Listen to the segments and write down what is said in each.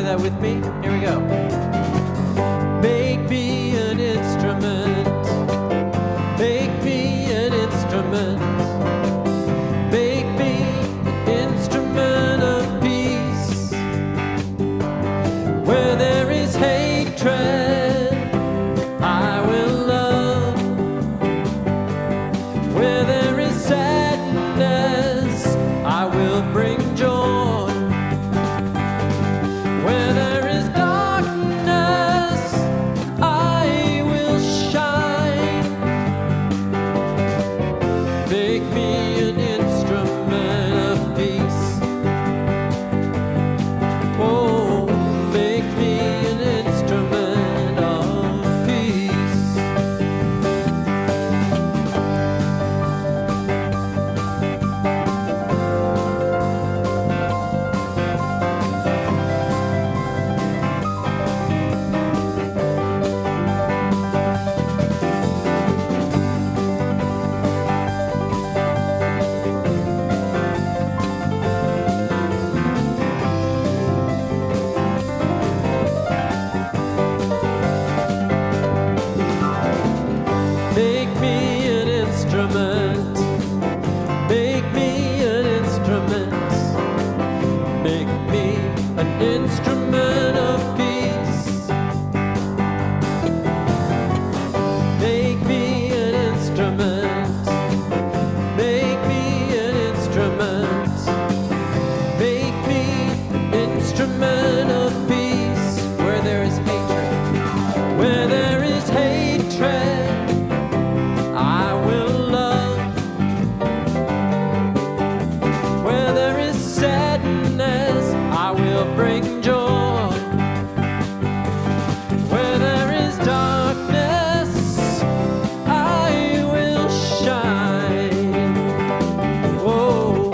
try that with me? Here we go. Make me an instrument. Make me an instrument. Make me an instrument of peace. Where there is hatred, I will love. Where there is sadness, I will bring joy. Where there is darkness, I will shine. Make me an instrument of peace. Oh, make me an instrument of peace. Make me an instrument. Make me an instrument. Make me an instrument of peace. Make me an instrument. Make me an instrument. Make me an instrument of peace. Where there is hatred, where there is hatred, I will love. Where there is sadness, I will bring joy. Where there is darkness, I will shine. Oh,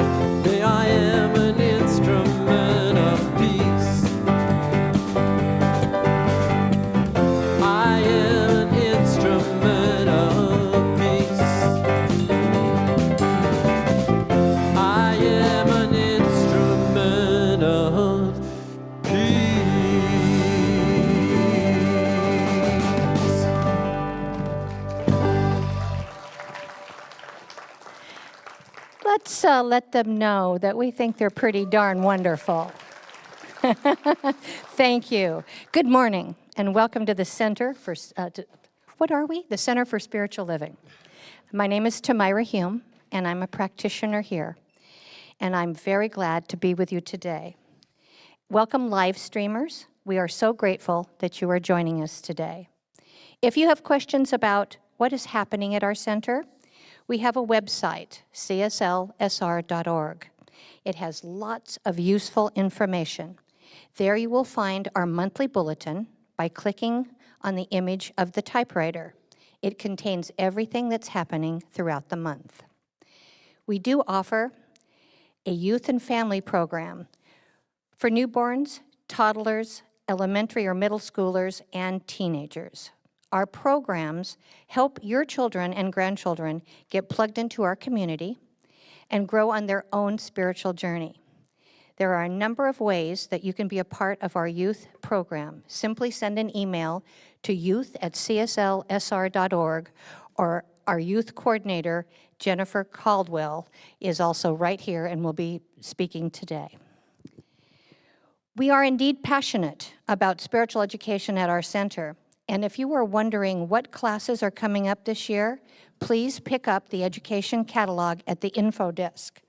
I am an instrument of peace. I am an instrument of peace. I am an instrument of peace. Let's let them know that we think they're pretty darn wonderful. Thank you. Good morning, and welcome to the Center for, what are we? The Center for Spiritual Living. My name is Tamira Hume, and I'm a practitioner here. And I'm very glad to be with you today. Welcome, live streamers. We are so grateful that you are joining us today. If you have questions about what is happening at our center, we have a website, CSLSR.org. It has lots of useful information. There you will find our monthly bulletin by clicking on the image of the typewriter. It contains everything that's happening throughout the month. We do offer a youth and family program for newborns, toddlers, elementary or middle schoolers, and teenagers. Our programs help your children and grandchildren get plugged into our community and grow on their own spiritual journey. There are a number of ways that you can be a part of our youth program. Simply send an email to youth@cslsr.org, or our youth coordinator, Jennifer Caldwell, is also right here and will be speaking today. We are indeed passionate about spiritual education at our center. And if you are wondering what classes are coming up this year, please pick up the education catalog at the info desk.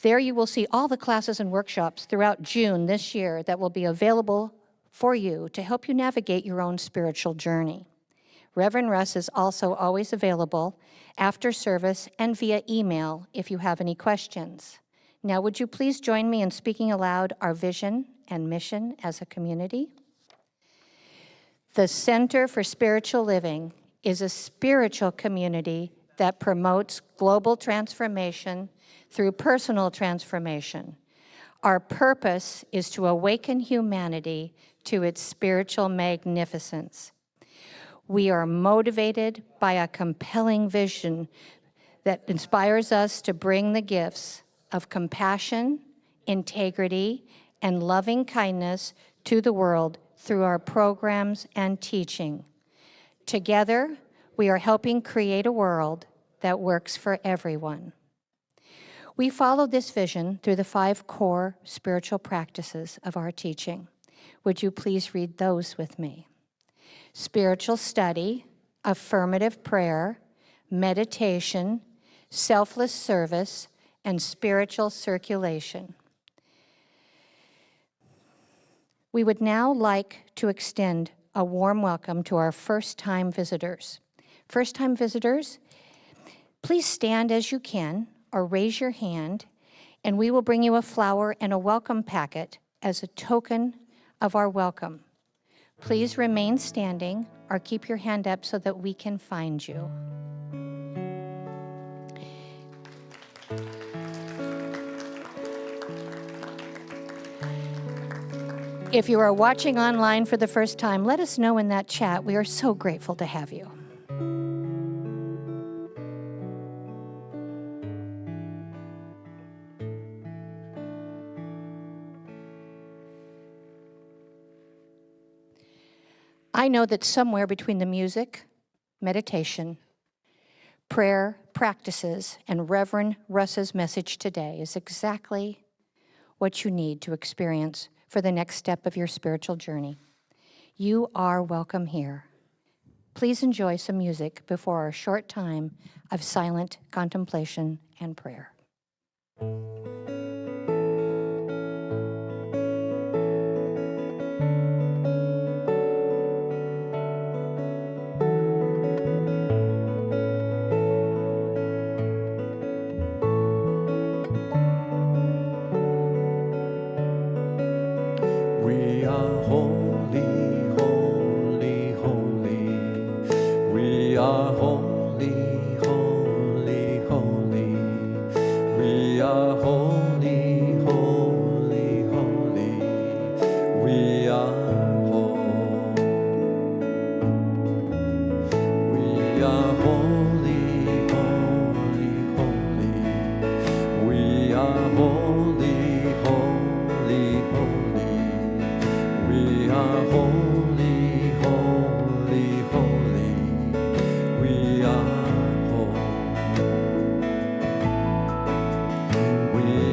There you will see all the classes and workshops throughout June this year that will be available for you to help you navigate your own spiritual journey. Reverend Russ is also always available after service and via email if you have any questions. Now, would you please join me in speaking aloud our vision and mission as a community? The Center for Spiritual Living is a spiritual community that promotes global transformation through personal transformation. Our purpose is to awaken humanity to its spiritual magnificence. We are motivated by a compelling vision that inspires us to bring the gifts of compassion, integrity, and loving kindness to the world through our programs and teaching. Together, we are helping create a world that works for everyone. We follow this vision through the 5 core spiritual practices of our teaching. Would you please read those with me? Spiritual study, affirmative prayer, meditation, selfless service, and spiritual circulation. We would now like to extend a warm welcome to our first-time visitors. First-time visitors, please stand as you can or raise your hand, and we will bring you a flower and a welcome packet as a token of our welcome. Please remain standing or keep your hand up so that we can find you. If you are watching online for the first time, let us know in that chat. We are so grateful to have you. I know that somewhere between the music, meditation, prayer, practices, and Reverend Russ's message today is exactly what you need to experience for the next step of your spiritual journey. You are welcome here. Please enjoy some music before our short time of silent contemplation and prayer. We are holy, holy, holy. We are holy, holy, holy. We are holy, holy, holy. We are whole. We are holy, holy, holy. We are holy, holy, holy. We are holy, holy, holy. We are whole. We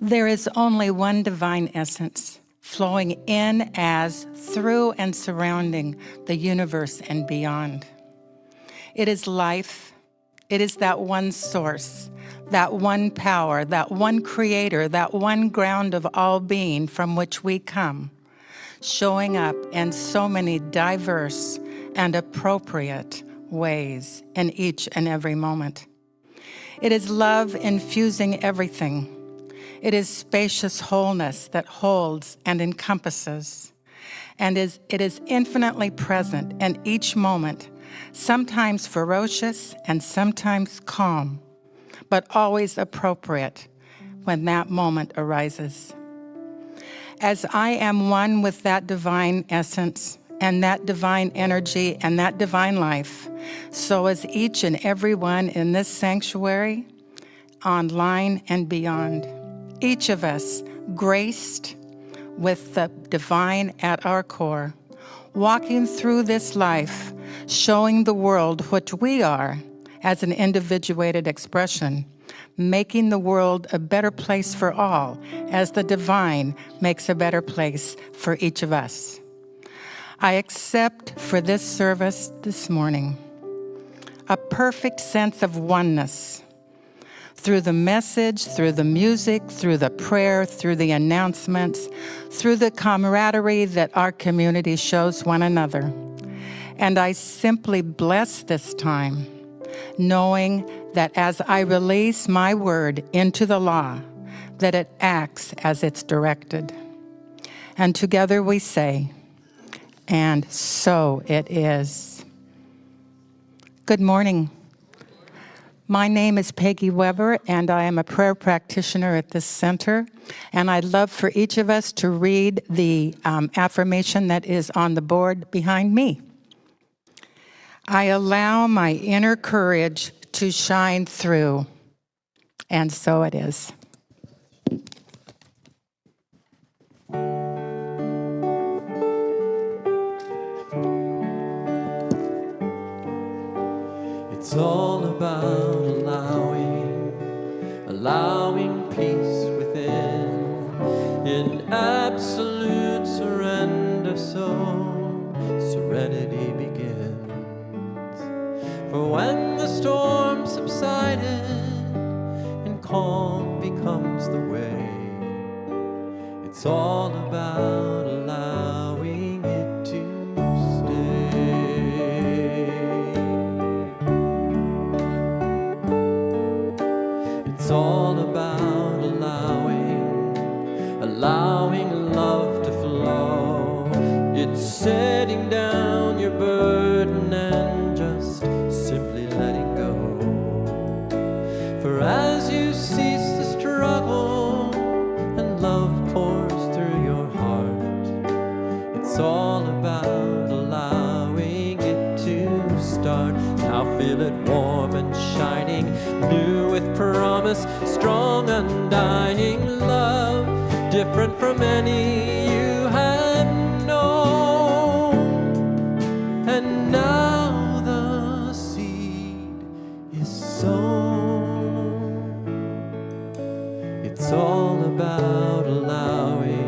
There is only one divine essence, flowing in, as, through, and surrounding the universe and beyond. It is life. It is that one source, that one power, that one creator, that one ground of all being from which we come, showing up in so many diverse and appropriate ways in each and every moment. It is love infusing everything. It is spacious wholeness that holds and encompasses, and it is infinitely present in each moment, sometimes ferocious and sometimes calm, but always appropriate when that moment arises. As I am one with that divine essence and that divine energy and that divine life, so is each and every one in this sanctuary, online and beyond. Each of us graced with the divine at our core, walking through this life, showing the world what we are as an individuated expression, making the world a better place for all as the divine makes a better place for each of us. I accept for this service this morning a perfect sense of oneness, through the message, through the music, through the prayer, through the announcements, through the camaraderie that our community shows one another. And I simply bless this time, knowing that as I release my word into the law, that it acts as it's directed. And together we say, and so it is. Good morning. My name is Peggy Weber, and I am a prayer practitioner at this center. And I'd love for each of us to read the affirmation that is on the board behind me. I allow my inner courage to shine through, and so it is. It's all about allowing peace within, in absolute surrender, so serenity begins. For when the storm subsided and calm becomes the way, it's all about allowing it to It's all about allowing love to flow. It's setting down your burden and just simply letting go. For as you cease the struggle and love pours through your heart, it's all about allowing it to start. Now feel it warm and shining, new with promise, strong, undying love, different from any you have known. And now the seed is sown. It's all about allowing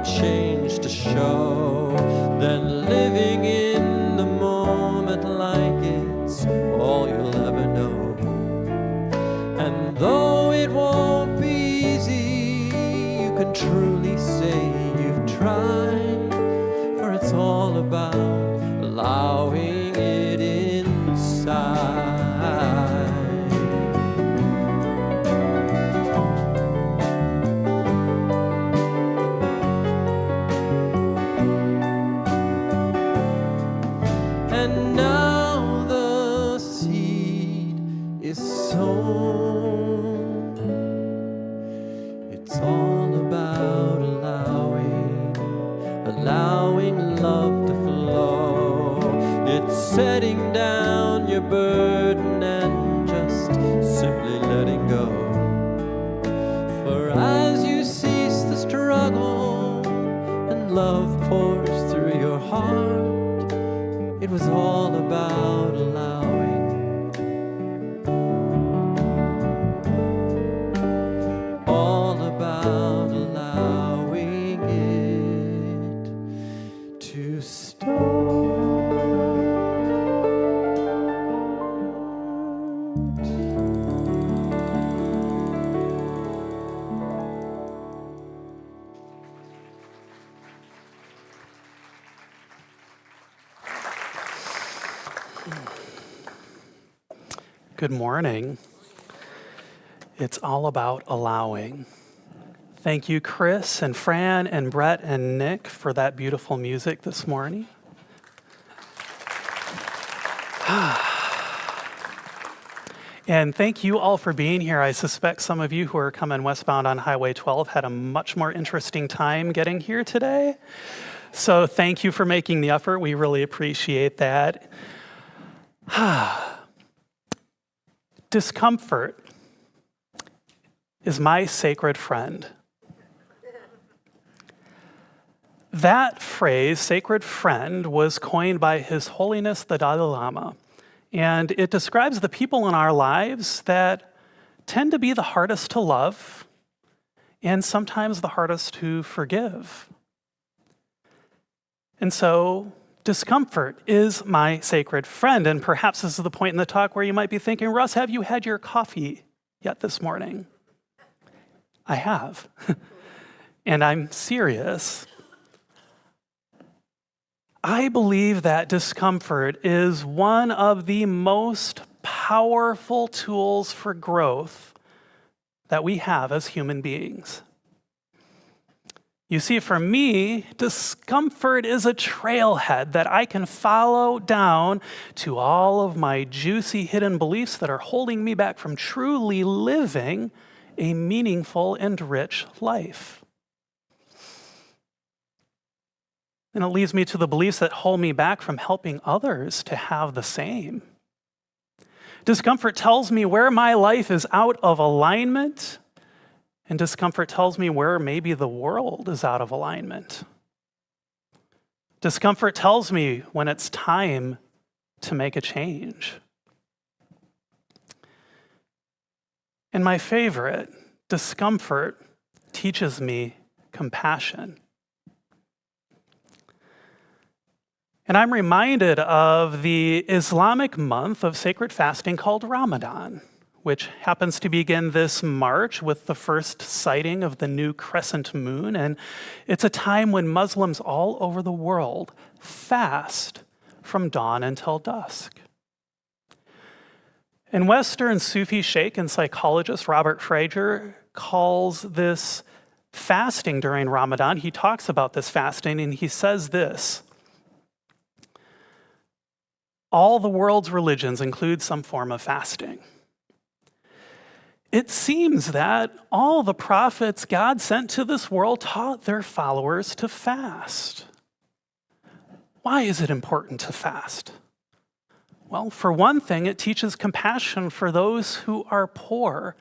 change to show, then living in the moment like it's all you'll ever know. And though it won't be easy, you can truly say you've tried, for it's all about allowing it inside. And now the seed is sown. It's all about allowing love to flow. It's setting down your burden and just simply letting go. For as you cease the struggle and love pours through your heart, it was all about allowing. Good morning. It's all about allowing. Thank you, Chris and Fran and Brett and Nick, for that beautiful music this morning. And thank you all for being here. I suspect some of you who are coming westbound on Highway 12 had a much more interesting time getting here today. So thank you for making the effort. We really appreciate that. Discomfort is my sacred friend. That phrase, sacred friend, was coined by His Holiness the Dalai Lama, and it describes the people in our lives that tend to be the hardest to love and sometimes the hardest to forgive. And so, discomfort is my sacred friend, and perhaps this is the point in the talk where you might be thinking, Russ, have you had your coffee yet this morning? I have, and I'm serious. I believe that discomfort is one of the most powerful tools for growth that we have as human beings. You see, for me, discomfort is a trailhead that I can follow down to all of my juicy hidden beliefs that are holding me back from truly living a meaningful and rich life. And it leads me to the beliefs that hold me back from helping others to have the same. Discomfort tells me where my life is out of alignment, and discomfort tells me where maybe the world is out of alignment. Discomfort tells me when it's time to make a change. And my favorite, discomfort teaches me compassion. And I'm reminded of the Islamic month of sacred fasting called Ramadan, which happens to begin this March with the first sighting of the new crescent moon. And it's a time when Muslims all over the world fast from dawn until dusk. And Western Sufi sheikh and psychologist Robert Frager calls this fasting during Ramadan. He talks about this fasting and he says this: all the world's religions include some form of fasting. It seems that all the prophets God sent to this world taught their followers to fast. Why is it important to fast? Well, for one thing, it teaches compassion for those who are poor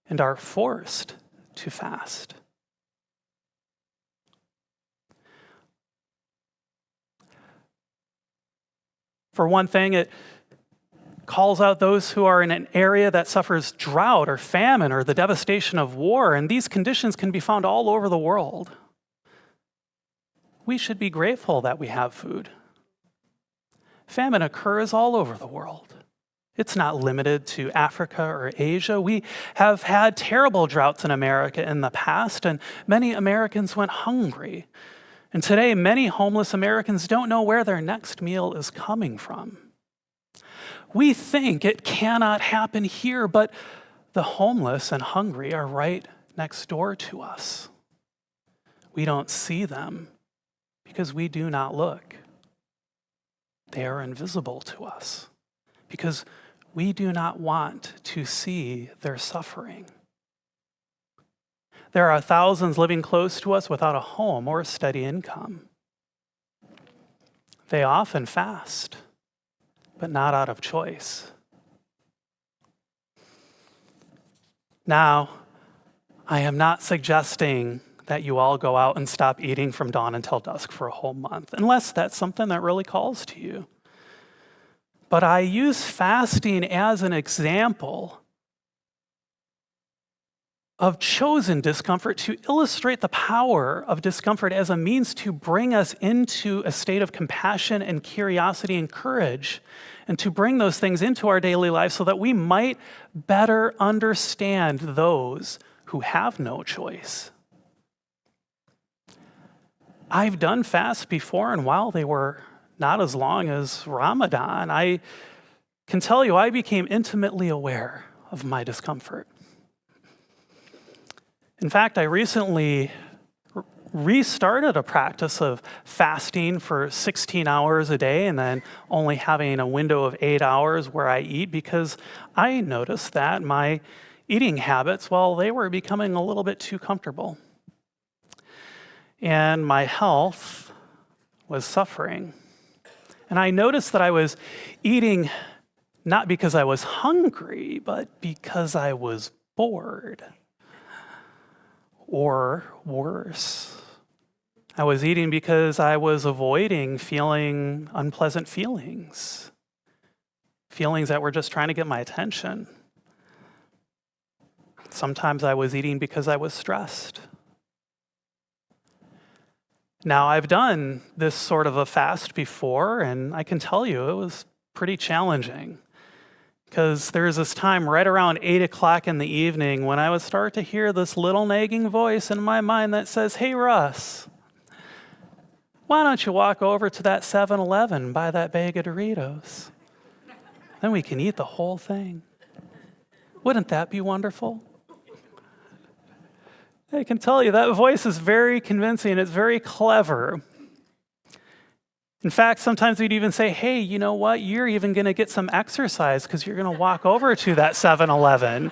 and are forced to fast. For one thing, it calls out those who are in an area that suffers drought or famine or the devastation of war, and these conditions can be found all over the world. We should be grateful that we have food. Famine occurs all over the world. It's not limited to Africa or Asia. We have had terrible droughts in America in the past, and many Americans went hungry. And today, many homeless Americans don't know where their next meal is coming from. We think it cannot happen here, but the homeless and hungry are right next door to us. We don't see them because we do not look. They are invisible to us because we do not want to see their suffering. There are thousands living close to us without a home or a steady income. They often fast, but not out of choice. Now, I am not suggesting that you all go out and stop eating from dawn until dusk for a whole month, unless that's something that really calls to you. But I use fasting as an example of chosen discomfort to illustrate the power of discomfort as a means to bring us into a state of compassion and curiosity and courage, and to bring those things into our daily lives so that we might better understand those who have no choice. I've done fasts before, and while they were not as long as Ramadan, I can tell you I became intimately aware of my discomfort. In fact, I recently restarted a practice of fasting for 16 hours a day and then only having a window of 8 hours where I eat, because I noticed that my eating habits, well, they were becoming a little bit too comfortable. And my health was suffering. And I noticed that I was eating not because I was hungry, but because I was bored. Or worse, I was eating because I was avoiding feeling unpleasant feelings, feelings that were just trying to get my attention. Sometimes I was eating because I was stressed. Now, I've done this sort of a fast before, and I can tell you it was pretty challenging, because there's this time right around 8 o'clock in the evening when I would start to hear this little nagging voice in my mind that says, "Hey, Russ, why don't you walk over to that 7-Eleven, buy that bag of Doritos? Then we can eat the whole thing. Wouldn't that be wonderful?" I can tell you that voice is very convincing. It's very clever. In fact, sometimes we'd even say, "Hey, you know what? You're even going to get some exercise because you're going to walk over to that 7-Eleven.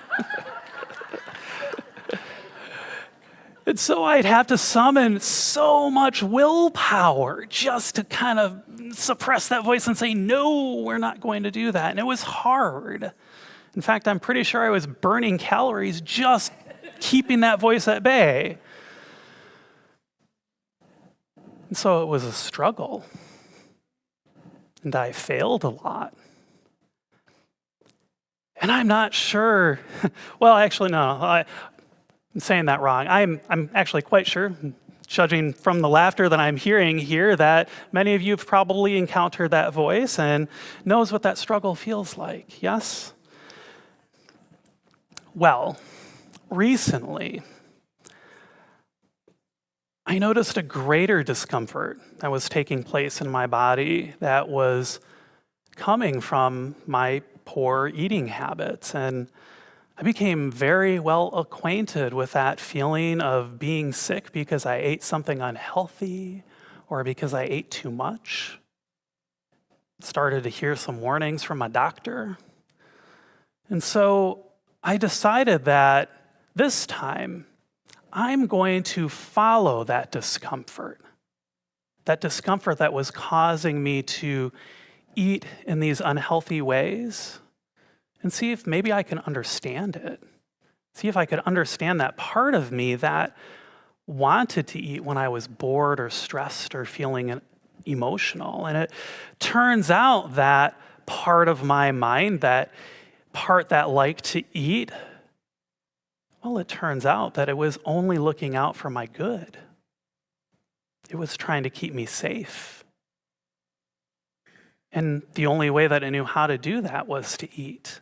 And so I'd have to summon so much willpower just to kind of suppress that voice and say, "No, we're not going to do that." And it was hard. In fact, I'm pretty sure I was burning calories just keeping that voice at bay. And so it was a struggle. And I failed a lot. And I'm not sure, well, actually, no, I'm saying that wrong. I'm actually quite sure, judging from the laughter that I'm hearing here, that many of you have probably encountered that voice and knows what that struggle feels like, yes? Well, recently, I noticed a greater discomfort that was taking place in my body that was coming from my poor eating habits. And I became very well acquainted with that feeling of being sick because I ate something unhealthy or because I ate too much. Started to hear some warnings from my doctor. And so I decided that this time, I'm going to follow that discomfort that was causing me to eat in these unhealthy ways, and see if maybe I can understand it. See if I could understand that part of me that wanted to eat when I was bored or stressed or feeling emotional. And it turns out that part of my mind, that part that liked to eat, well, it turns out that it was only looking out for my good. It was trying to keep me safe. And the only way that I knew how to do that was to eat.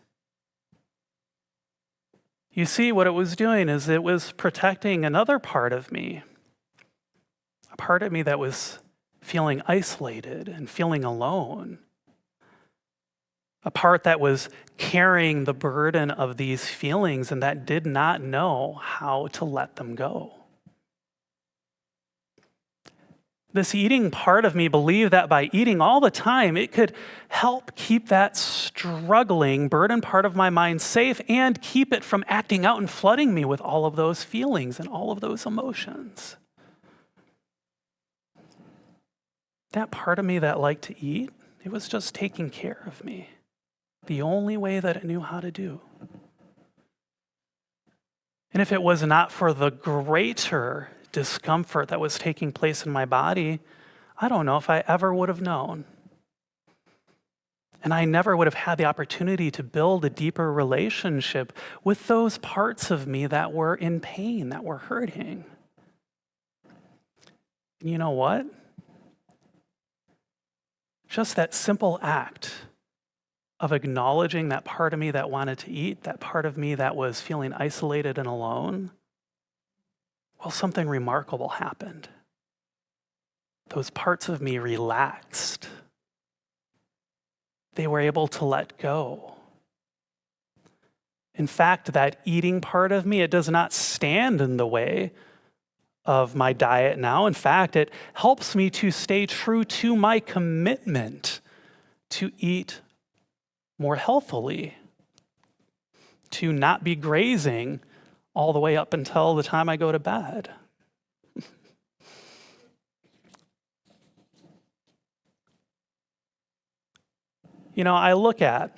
You see, what it was doing is it was protecting another part of me, a part of me that was feeling isolated and feeling alone. A part that was carrying the burden of these feelings and that did not know how to let them go. This eating part of me believed that by eating all the time, it could help keep that struggling, burden part of my mind safe and keep it from acting out and flooding me with all of those feelings and all of those emotions. That part of me that liked to eat, it was just taking care of me. The only way that it knew how to do. And if it was not for the greater discomfort that was taking place in my body, I don't know if I ever would have known. And I never would have had the opportunity to build a deeper relationship with those parts of me that were in pain, that were hurting. And you know what? Just that simple act of acknowledging that part of me that wanted to eat, that part of me that was feeling isolated and alone, well, something remarkable happened. Those parts of me relaxed. they were able to let go. In fact, that eating part of me, it does not stand in the way of my diet now. In fact, it helps me to stay true to my commitment to eat more healthily, to not be grazing all the way up until the time I go to bed. You know, I look at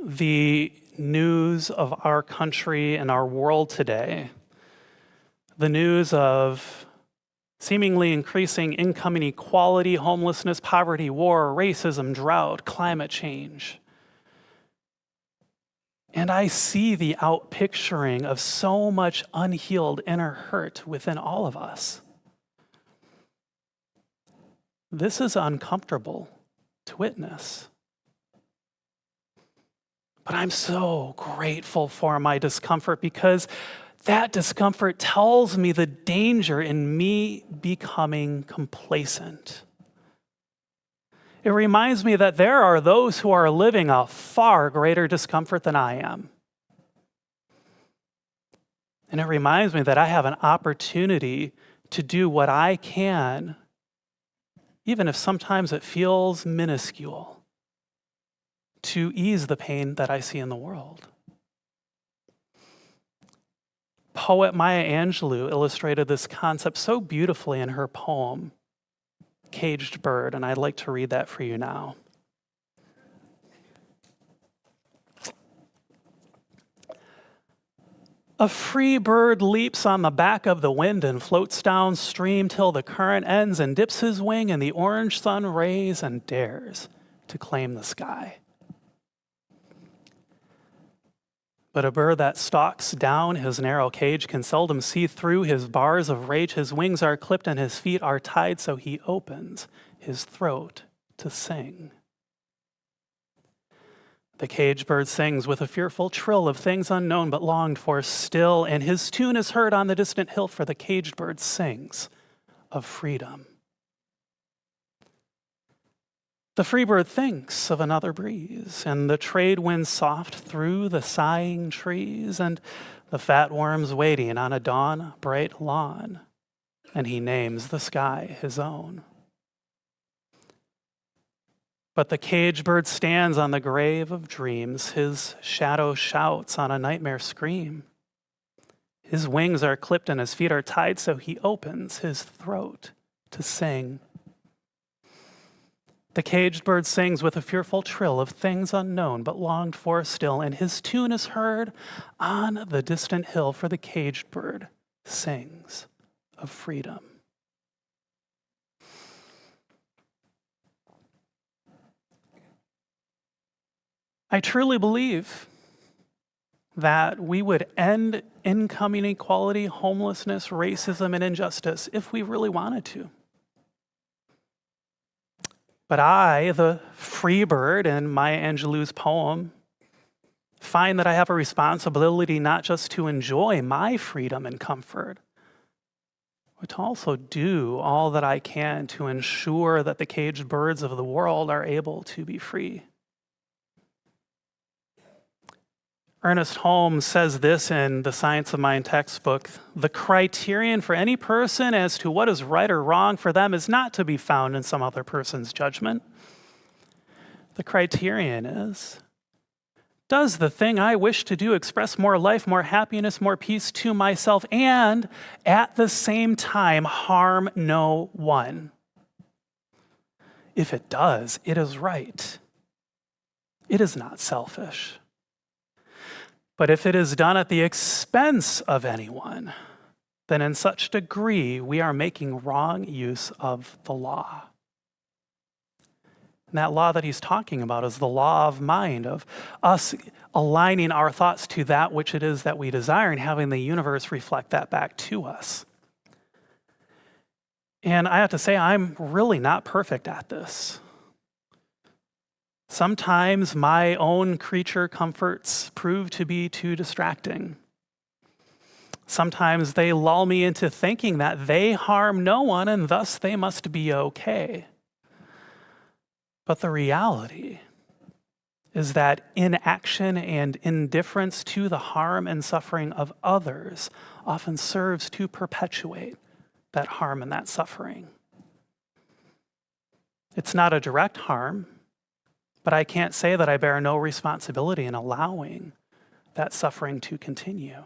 the news of our country and our world today, the news of seemingly increasing income inequality, homelessness, poverty, war, racism, drought, climate change. And I see the outpicturing of so much unhealed inner hurt within all of us. This is uncomfortable to witness. But I'm so grateful for my discomfort, because that discomfort tells me the danger in me becoming complacent. It reminds me that there are those who are living a far greater discomfort than I am. And it reminds me that I have an opportunity to do what I can, even if sometimes it feels minuscule, to ease the pain that I see in the world. Poet Maya Angelou illustrated this concept so beautifully in her poem, Caged Bird, and I'd like to read that for you now. A free bird leaps on the back of the wind and floats downstream till the current ends and dips his wing in the orange sun rays and dares to claim the sky. But a bird that stalks down his narrow cage can seldom see through his bars of rage. His wings are clipped and his feet are tied, so he opens his throat to sing. The caged bird sings with a fearful trill of things unknown but longed for still, and his tune is heard on the distant hill, for the caged bird sings of freedom. The free bird thinks of another breeze, and the trade winds soft through the sighing trees, and the fat worms waiting on a dawn bright lawn, and he names the sky his own. But the caged bird stands on the grave of dreams, his shadow shouts on a nightmare scream. His wings are clipped and his feet are tied, so he opens his throat to sing. The caged bird sings with a fearful trill of things unknown but longed for still, and his tune is heard on the distant hill, for the caged bird sings of freedom. I truly believe that we would end income inequality, homelessness, racism, and injustice if we really wanted to. But I, the free bird in Maya Angelou's poem, find that I have a responsibility not just to enjoy my freedom and comfort, but to also do all that I can to ensure that the caged birds of the world are able to be free. Ernest Holmes says this in the Science of Mind textbook: the criterion for any person as to what is right or wrong for them is not to be found in some other person's judgment. The criterion is, does the thing I wish to do express more life, more happiness, more peace to myself, and at the same time harm no one? If it does, it is right. It is not selfish. But if it is done at the expense of anyone, then in such degree we are making wrong use of the law. And that law that he's talking about is the law of mind, of us aligning our thoughts to that which it is that we desire and having the universe reflect that back to us. And I have to say, I'm really not perfect at this. Sometimes my own creature comforts prove to be too distracting. Sometimes they lull me into thinking that they harm no one and thus they must be okay. But the reality is that inaction and indifference to the harm and suffering of others often serves to perpetuate that harm and that suffering. It's not a direct harm, but I can't say that I bear no responsibility in allowing that suffering to continue.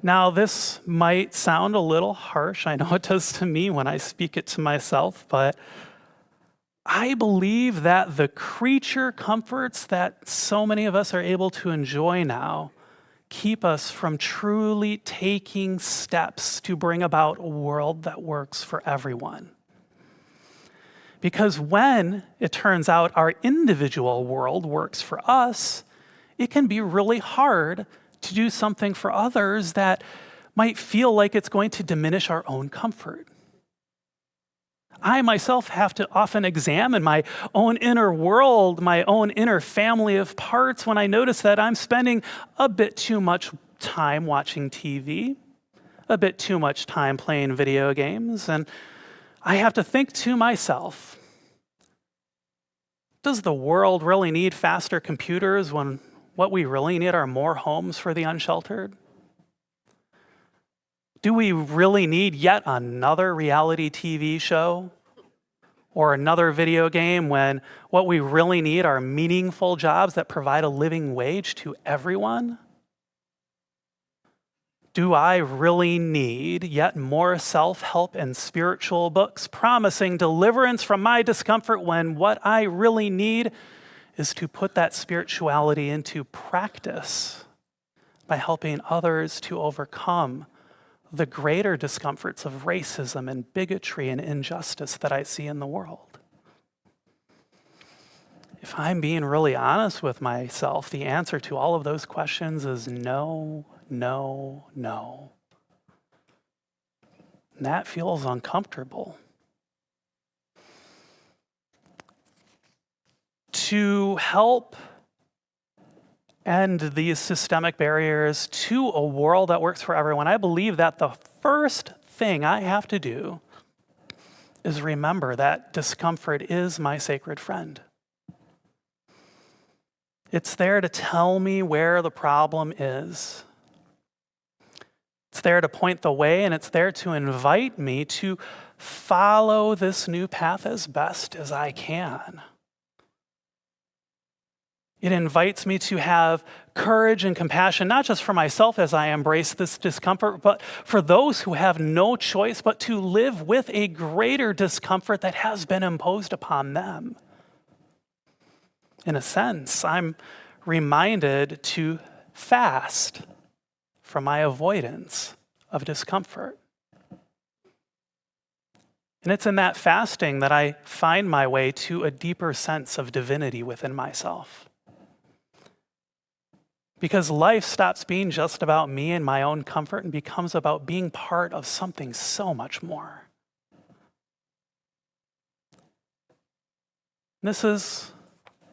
Now, this might sound a little harsh. I know it does to me when I speak it to myself, but I believe that the creature comforts that so many of us are able to enjoy now keep us from truly taking steps to bring about a world that works for everyone. Because when it turns out our individual world works for us, it can be really hard to do something for others that might feel like it's going to diminish our own comfort. I myself have to often examine my own inner world, my own inner family of parts when I notice that I'm spending a bit too much time watching TV, a bit too much time playing video games, and I have to think to myself, does the world really need faster computers when what we really need are more homes for the unsheltered? Do we really need yet another reality TV show or another video game when what we really need are meaningful jobs that provide a living wage to everyone? Do I really need yet more self-help and spiritual books promising deliverance from my discomfort when what I really need is to put that spirituality into practice by helping others to overcome the greater discomforts of racism and bigotry and injustice that I see in the world? If I'm being really honest with myself, the answer to all of those questions is no, no, no. And that feels uncomfortable. To help end these systemic barriers to a world that works for everyone, I believe that the first thing I have to do is remember that discomfort is my sacred friend. It's there to tell me where the problem is. It's there to point the way, and it's there to invite me to follow this new path as best as I can. It invites me to have courage and compassion, not just for myself as I embrace this discomfort, but for those who have no choice but to live with a greater discomfort that has been imposed upon them. In a sense, I'm reminded to fast from my avoidance of discomfort. And it's in that fasting that I find my way to a deeper sense of divinity within myself. Because life stops being just about me and my own comfort and becomes about being part of something so much more. This is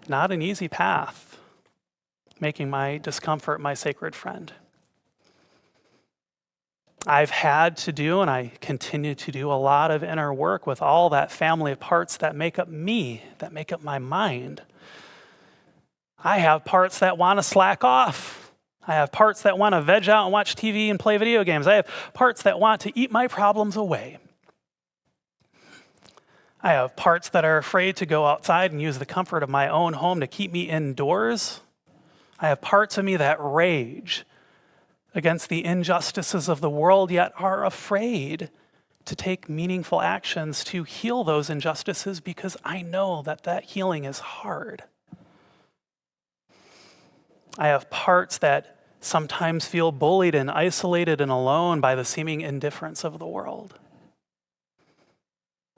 not an easy path, making my discomfort my sacred friend. I've had to do, and I continue to do, a lot of inner work with all that family of parts that make up me, that make up my mind. I have parts that want to slack off. I have parts that want to veg out and watch TV and play video games. I have parts that want to eat my problems away. I have parts that are afraid to go outside and use the comfort of my own home to keep me indoors. I have parts of me that rage against the injustices of the world, yet are afraid to take meaningful actions to heal those injustices because I know that that healing is hard. I have parts that sometimes feel bullied and isolated and alone by the seeming indifference of the world.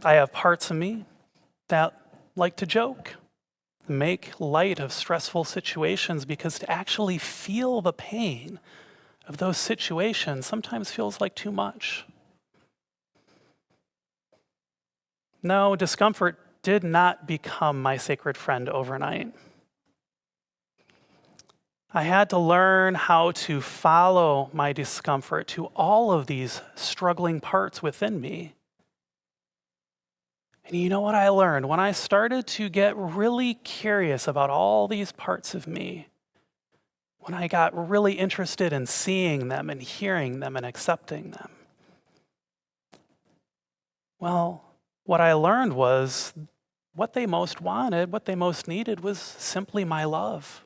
I have parts of me that like to joke, make light of stressful situations, because to actually feel the pain of those situations sometimes feels like too much. No, discomfort did not become my sacred friend overnight. I had to learn how to follow my discomfort to all of these struggling parts within me And you know what I learned? When I started to get really curious about all these parts of me, when I got really interested in seeing them and hearing them and accepting them, well, what I learned was what they most wanted, what they most needed was simply my love.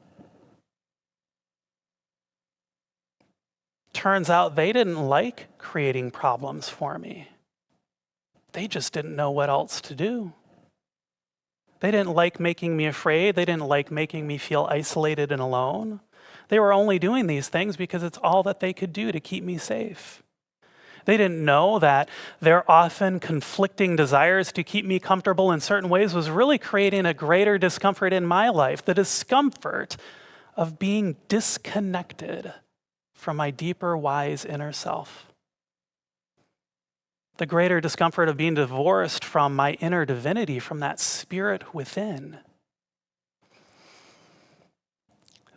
Turns out they didn't like creating problems for me. They just didn't know what else to do. They didn't like making me afraid. They didn't like making me feel isolated and alone. They were only doing these things because it's all that they could do to keep me safe. They didn't know that their often conflicting desires to keep me comfortable in certain ways was really creating a greater discomfort in my life, the discomfort of being disconnected from my deeper, wise inner self. The greater discomfort of being divorced from my inner divinity, from that spirit within.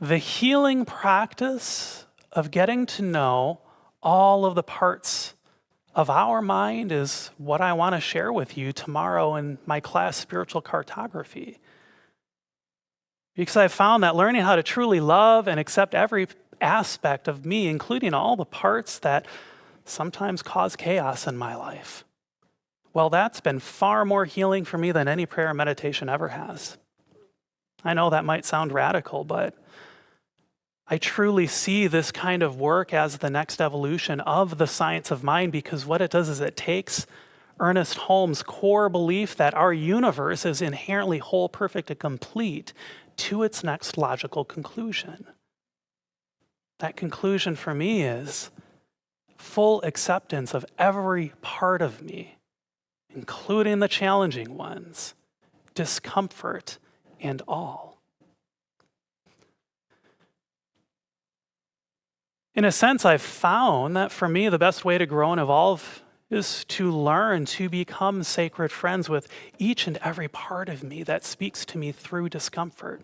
The healing practice of getting to know all of the parts of our mind is what I want to share with you tomorrow in my class, Spiritual Cartography. Because I've found that learning how to truly love and accept every aspect of me, including all the parts that sometimes cause chaos in my life, well, that's been far more healing for me than any prayer or meditation ever has. I know that might sound radical, but I truly see this kind of work as the next evolution of the science of mind, because what it does is it takes Ernest Holmes' core belief that our universe is inherently whole, perfect, and complete to its next logical conclusion. That conclusion for me is full acceptance of every part of me, including the challenging ones, discomfort, and all. In a sense, I've found that for me, the best way to grow and evolve is to learn to become sacred friends with each and every part of me that speaks to me through discomfort.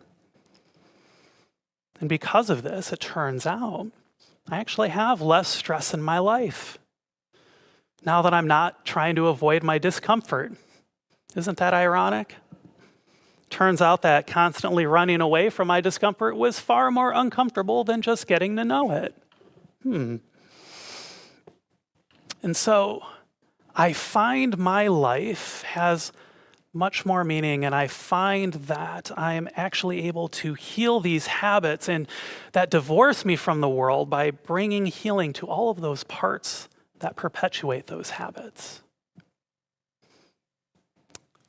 And because of this, it turns out I actually have less stress in my life now that I'm not trying to avoid my discomfort. Isn't that ironic? Turns out that constantly running away from my discomfort was far more uncomfortable than just getting to know it. And so I find my life has much more meaning, and I find that I am actually able to heal these habits and that divorce me from the world by bringing healing to all of those parts that perpetuate those habits.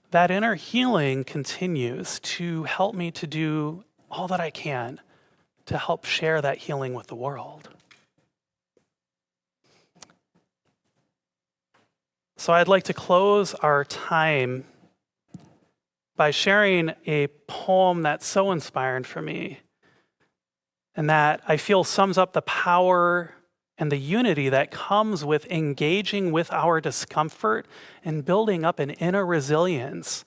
That inner healing continues to help me to do all that I can to help share that healing with the world. So I'd like to close our time by sharing a poem that's so inspiring for me and that I feel sums up the power and the unity that comes with engaging with our discomfort and building up an inner resilience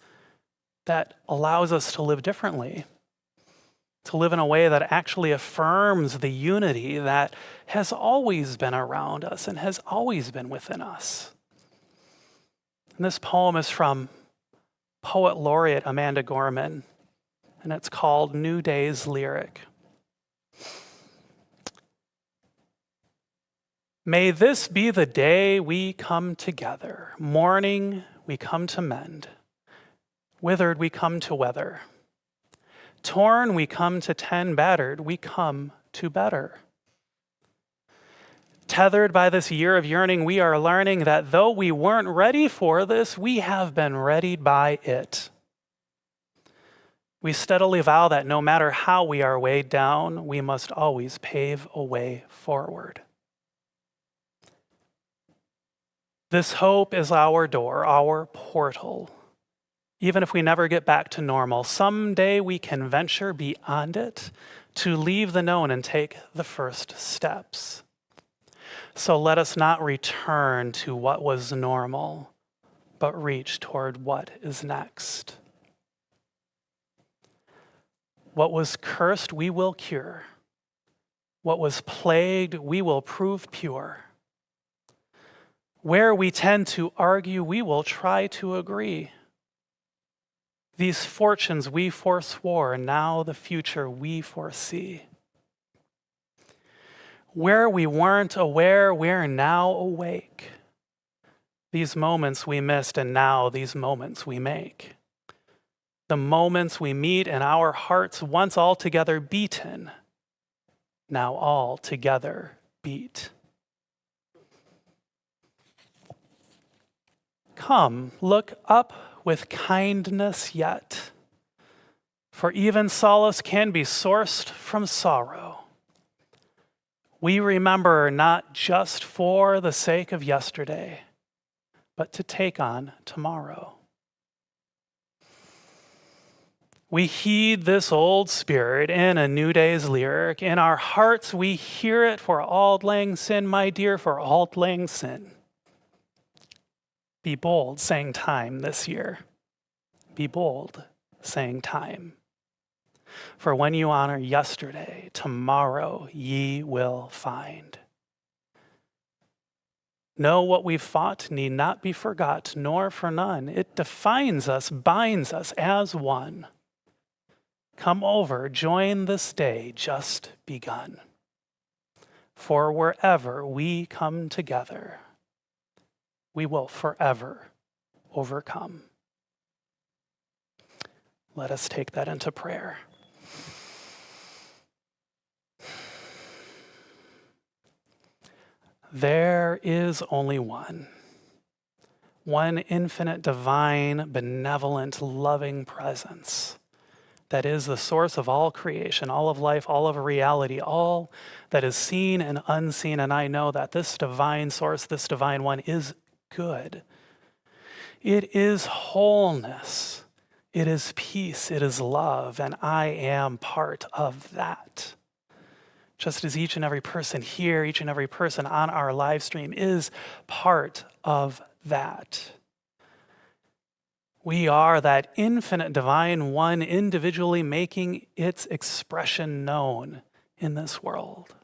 that allows us to live differently, to live in a way that actually affirms the unity that has always been around us and has always been within us. And this poem is from Poet Laureate Amanda Gorman, and it's called New Day's Lyric. May this be the day we come together. Mourning, we come to mend. Withered, we come to weather. Torn, we come to tend. Battered, we come to better. Tethered by this year of yearning, we are learning that though we weren't ready for this, we have been readied by it. We steadily vow that no matter how we are weighed down, we must always pave a way forward. This hope is our door, our portal. Even if we never get back to normal, someday we can venture beyond it to leave the known and take the first steps. So let us not return to what was normal, but reach toward what is next. What was cursed, we will cure. What was plagued, we will prove pure. Where we tend to argue, we will try to agree. These fortunes we forswore, now the future we foresee. Where we weren't aware, we're now awake. These moments we missed, and now these moments we make. The moments we meet and our hearts once altogether beaten, now all together beat. Come, look up with kindness yet, for even solace can be sourced from sorrow. We remember not just for the sake of yesterday, but to take on tomorrow. We heed this old spirit in a new day's lyric. In our hearts we hear it for auld lang syne, my dear, for auld lang syne. Be bold, saying time this year. Be bold, saying time. For when you honor yesterday, tomorrow ye will find. Know what we've fought need not be forgot, nor for none. It defines us, binds us as one. Come over, join this day just begun. For wherever we come together, we will forever overcome. Let us take that into prayer. There is only one infinite, divine, benevolent, loving presence that is the source of all creation, all of life, all of reality, all that is seen and unseen. And I know that this divine source, this divine one, is good. It is wholeness. It is peace. It is love. And I am part of that. Just as each and every person here, each and every person on our live stream is part of that. We are that infinite divine one individually making its expression known in this world.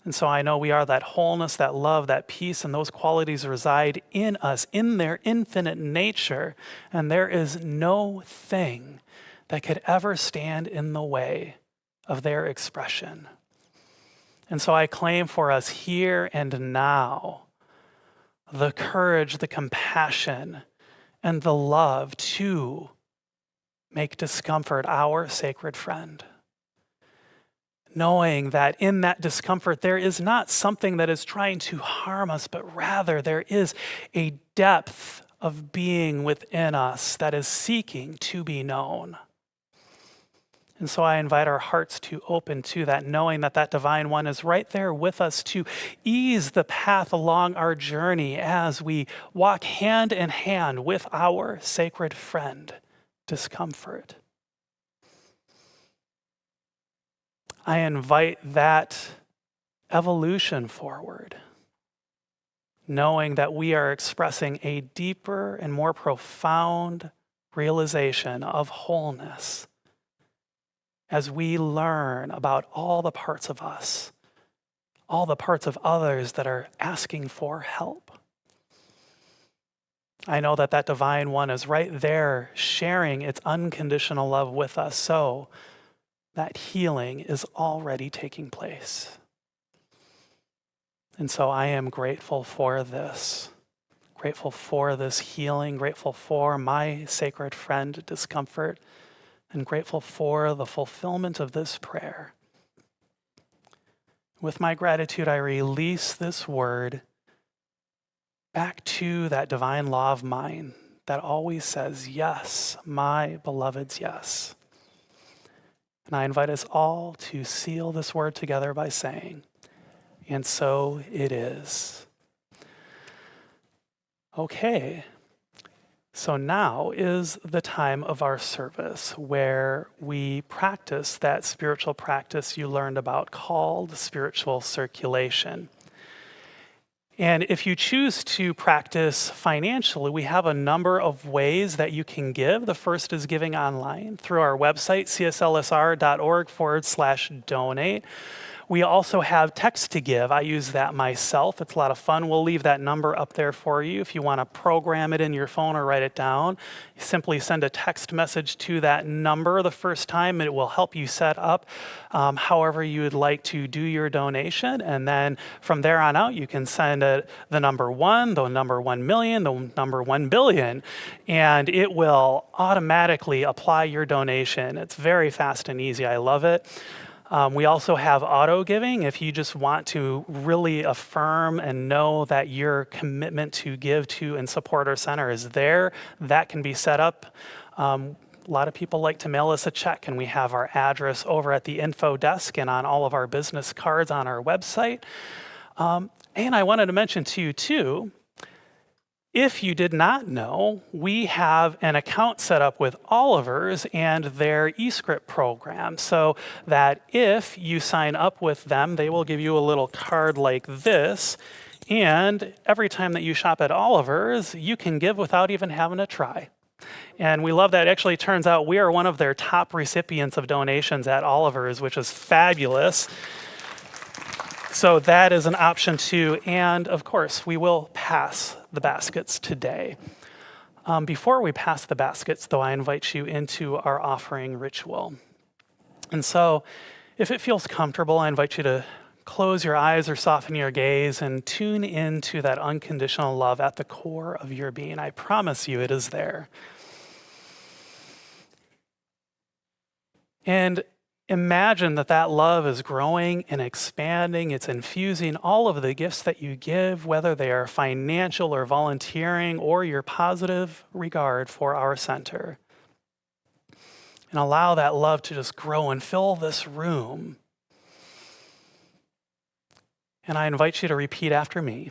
And so I know we are that wholeness, that love, that peace, and those qualities reside in us, in their infinite nature. And there is no thing that could ever stand in the way of their expression. And so I claim for us here and now the courage, the compassion, and the love to make discomfort our sacred friend. Knowing that in that discomfort there is not something that is trying to harm us, but rather there is a depth of being within us that is seeking to be known. And so I invite our hearts to open to that, knowing that that divine one is right there with us to ease the path along our journey as we walk hand in hand with our sacred friend, discomfort. I invite that evolution forward, knowing that we are expressing a deeper and more profound realization of wholeness as we learn about all the parts of us, all the parts of others that are asking for help. I know that that divine one is right there sharing its unconditional love with us, so that healing is already taking place. And so I am grateful for this healing, grateful for my sacred friend, discomfort, and grateful for the fulfillment of this prayer. With my gratitude, I release this word back to that divine law of mine that always says, yes, my beloved's yes. And I invite us all to seal this word together by saying, and so it is. Okay. So now is the time of our service where we practice that spiritual practice you learned about called spiritual circulation. And if you choose to practice financially, we have a number of ways that you can give. The first is giving online through our website, cslsr.org/donate. We also have text to give. I use that myself. It's a lot of fun. We'll leave that number up there for you. If you want to program it in your phone or write it down, you simply send a text message to that number the first time. It will help you set up however you would like to do your donation. And then from there on out, you can send the number 1, the number 1 million, the number 1 billion, and it will automatically apply your donation. It's very fast and easy. I love it. We also have auto giving. If you just want to really affirm and know that your commitment to give to and support our center is there, that can be set up. A lot of people like to mail us a check, and we have our address over at the info desk and on all of our business cards on our website. And I wanted to mention to you too, if you did not know, we have an account set up with Oliver's and their eScript program, so that if you sign up with them, they will give you a little card like this, and every time that you shop at Oliver's, you can give without even having to try. And we love that. It actually turns out we are one of their top recipients of donations at Oliver's, which is fabulous. So that is an option too. And of course, we will pass the baskets today. Before we pass the baskets, though, I invite you into our offering ritual. And so if it feels comfortable, I invite you to close your eyes or soften your gaze and tune into that unconditional love at the core of your being. I promise you it is there. And imagine that that love is growing and expanding. It's infusing all of the gifts that you give, whether they are financial or volunteering or your positive regard for our center. And allow that love to just grow and fill this room. And I invite you to repeat after me.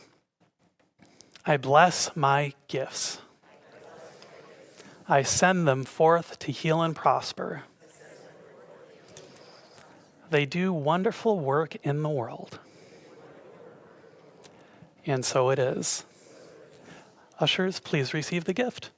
I bless my gifts. I send them forth to heal and prosper. They do wonderful work in the world. And so it is. Ushers, please receive the gift.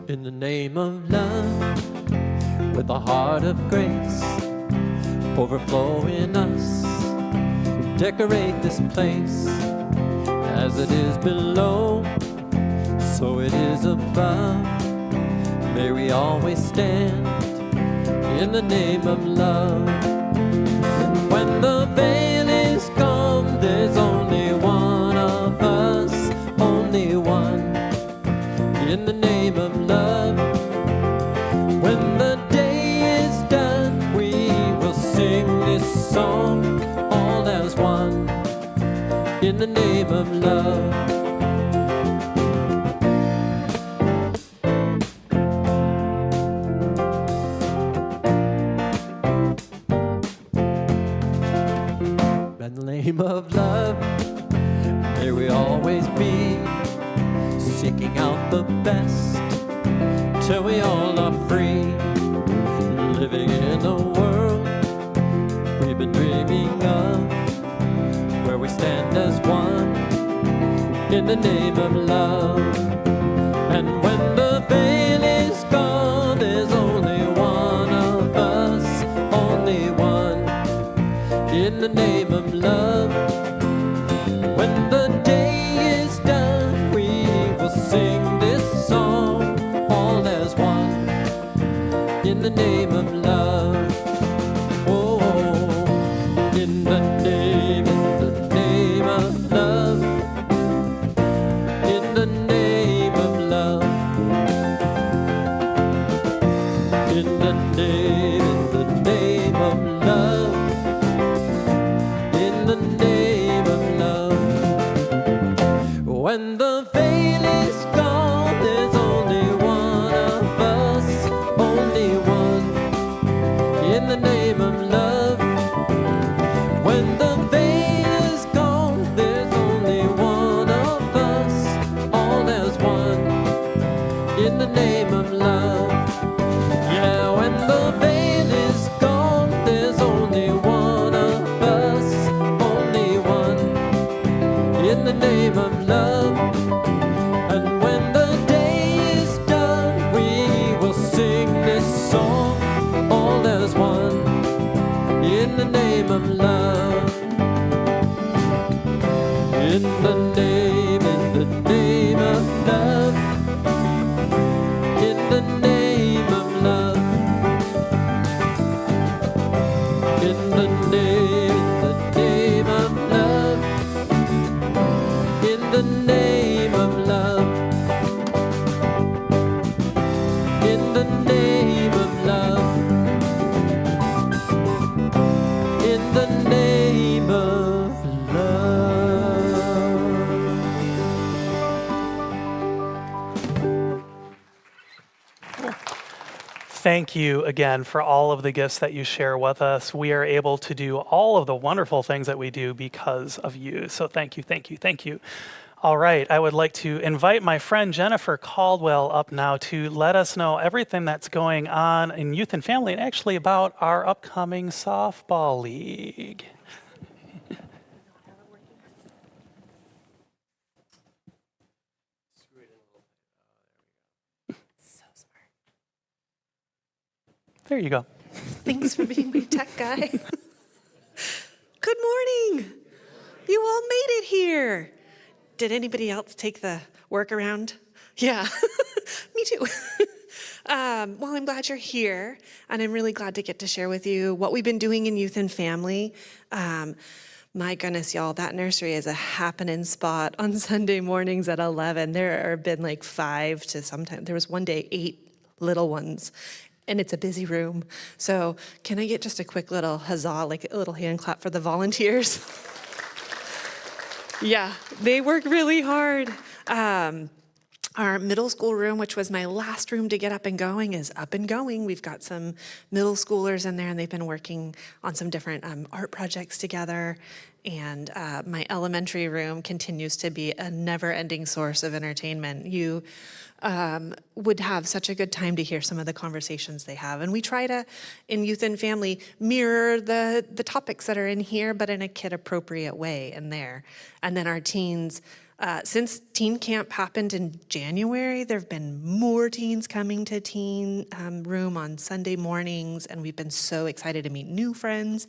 In the name of love, with a heart of grace, overflow in us. Decorate this place as it is below, so it is above. May we always stand in the name of love. And when the veil is gone, there's only one of us, only one, in the name of love. When the day is done, we will sing this song as one, in the name of love. In the name of love, may we always be seeking out the best till we all are free, living in a world we've been dreaming of, where we stand as one in the name of love. And when the veil is gone, there's only one of us, only one, in the name of love. When the day is done, we will sing this song all as one, in the name of love. In the name of love, in the name of love, in the name of love, in the name of love. When the veil is gone, there's only one of us, only one, in the name of love. When the veil is gone, there's only one of us, all as one, in the name of love. Yeah, when the veil is gone, there's only one of us, only one, Thank you again for all of the gifts that you share with us. We are able to do all of the wonderful things that we do because of you. So thank you, thank you, thank you. All right, I would like to invite my friend Jennifer Caldwell up now to let us know everything that's going on in youth and family, and actually about our upcoming softball league. There you go. Thanks for being my tech guy. Good morning. You all made it here. Did anybody else take the workaround? Yeah, me too. Well, I'm glad you're here, and I'm really glad to get to share with you what we've been doing in youth and family. My goodness, y'all, that nursery is a happening spot on Sunday mornings at 11. There have been like 5 to sometimes, there was one day 8 little ones. And it's a busy room. So can I get just a quick little huzzah, like a little hand clap for the volunteers? Yeah, they work really hard. Our middle school room, which was my last room to get up and going, is up and going. We've got some middle schoolers in there, and they've been working on some different art projects together. And my elementary room continues to be a never-ending source of entertainment. You would have such a good time to hear some of the conversations they have. And we try to, in youth and family, mirror the topics that are in here, but in a kid-appropriate way in there. And then our teens, since teen camp happened in January, there have been more teens coming to teen room on Sunday mornings, and we've been so excited to meet new friends.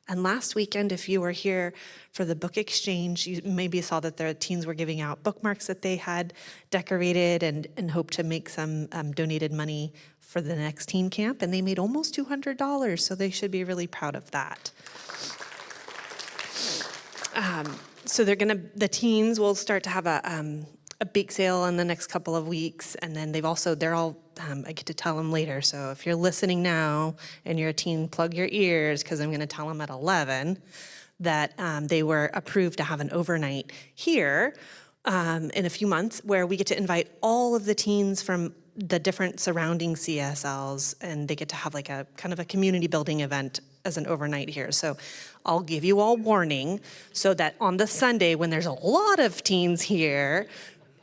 And last weekend, if you were here for the book exchange, you maybe saw that the teens were giving out bookmarks that they had decorated and hope to make some donated money for the next teen camp. And they made almost $200, so they should be really proud of that. So the teens will start to have a bake sale in the next couple of weeks, and then I get to tell them later, so if you're listening now and you're a teen, plug your ears, because I'm going to tell them at 11 that they were approved to have an overnight here in a few months, where we get to invite all of the teens from the different surrounding CSLs, and they get to have like a kind of a community building event as an overnight here. So I'll give you all warning so that on the Sunday when there's a lot of teens here,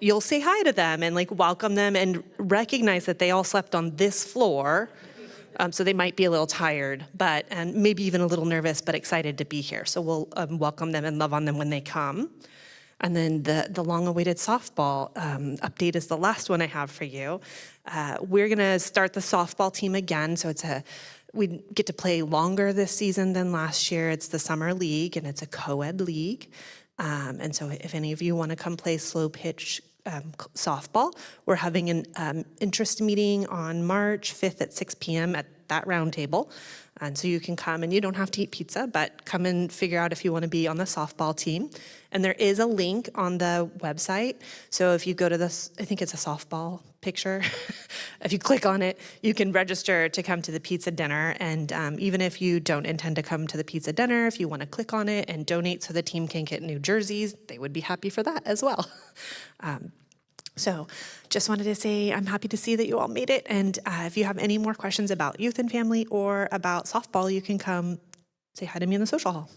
you'll say hi to them and like welcome them and recognize that they all slept on this floor. So they might be a little tired, and maybe even a little nervous, but excited to be here. So we'll welcome them and love on them when they come. And then the long-awaited softball update is the last one I have for you. We're gonna start the softball team again. So we get to play longer this season than last year. It's the summer league, and it's a co-ed league. And so if any of you want to come play slow pitch softball, we're having an interest meeting on March 5th at 6 p.m. at that round table. And so you can come, and you don't have to eat pizza, but come and figure out if you want to be on the softball team. And there is a link on the website. So if you go to this, I think it's a softball picture. If you click on it, you can register to come to the pizza dinner. And even if you don't intend to come to the pizza dinner, if you want to click on it and donate so the team can get new jerseys, they would be happy for that as well. So just wanted to say I'm happy to see that you all made it. And if you have any more questions about youth and family or about softball, you can come say hi to me in the social hall.